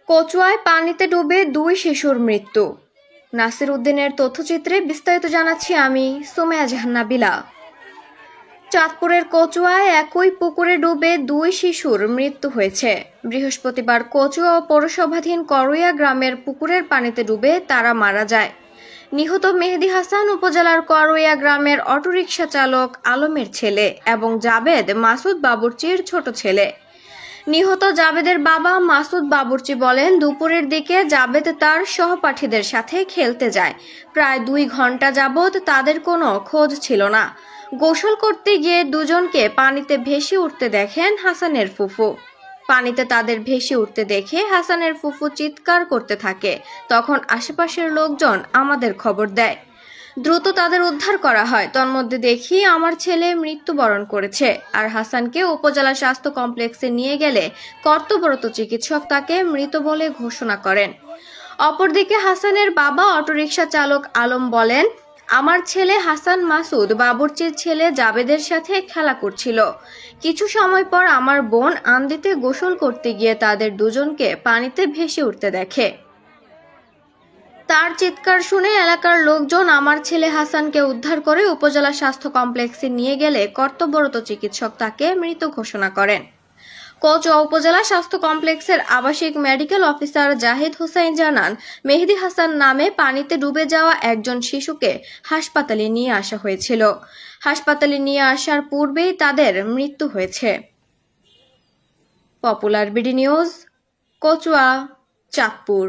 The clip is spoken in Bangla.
কচুয়ায় পানিতে ডুবে দুই শিশুর মৃত্যু। নাসির উদ্দিনের তথ্যচিত্রে বিস্তারিত জানাচ্ছি আমি সুমেয়া জাহান নাবিলা। চাঁদপুরের কচুয়ায় একই পুকুরে ডুবে দুই শিশুর মৃত্যু হয়েছে। বৃহস্পতিবার কচুয়া ও পৌরসভাধীন করইয়া গ্রামের পুকুরের পানিতে ডুবে তারা মারা যায়। নিহত মেহেদী হাসান উপজেলার করইয়া গ্রামের অটোরিকশা চালক আলমের ছেলে এবং জাবেদ মাসুদ বাবুর্চির ছোট ছেলে। নিহত জাবেদের বাবা মাসুদ বাবুর্চি বলেন, দুপুরের দিকে জাবেদ তার সহপাঠীদের সাথে খেলতে যায়। প্রায় 2 ঘন্টা যাবৎ তাদের কোনো খোঁজ ছিল না। গোসল করতে গিয়ে দুজনকে পানিতে ভেসে উঠতে দেখেন হাসানের ফুফু। পানিতে তাদের ভেসে উঠতে দেখে হাসানের ফুফু চিৎকার করতে থাকে। তখন আশেপাশের লোকজন আমাদের খবর দেয়। দ্রুত তাদের উদ্ধার করা হয়। তন্মধ্যে দেখি আমার ছেলে মৃত্যুবরণ করেছে। আর হাসানকে উপজেলা স্বাস্থ্য কমপ্লেক্সে নিয়ে গেলে কর্তব্যরত চিকিৎসক তাকে মৃত বলে ঘোষণা করেন। অপরদিকে হাসানের বাবা অটোরিকশা চালক আলম বলেন, আমার ছেলে হাসান মাসুদ বাবুর্চির ছেলে জাবেদের সাথে খেলা করছিল। কিছু সময় পর আমার বোন আন্দিতে গোসল করতে গিয়ে তাদের দুজনকে পানিতে ভেসে উঠতে দেখে। তার চিৎকার শুনে এলাকার লোকজন আমার ছেলে হাসানকে উদ্ধার করে উপজেলা স্বাস্থ্য কমপ্লেক্সে নিয়ে গেলে কর্তব্যরত চিকিৎসক তাকে মৃত ঘোষণা করেন। কচুয়া উপজেলা স্বাস্থ্য কমপ্লেক্সের আবাসিক মেডিকেল অফিসার জাহিদ হোসেন জানান, মেহেদী হাসান নামে পানিতে ডুবে যাওয়া একজন শিশুকে হাসপাতালে নিয়ে আসা হয়েছিল। হাসপাতালে নিয়ে আসার পূর্বেই তাদের মৃত্যু হয়েছে। Popular BD news, Kachua, Chandpur.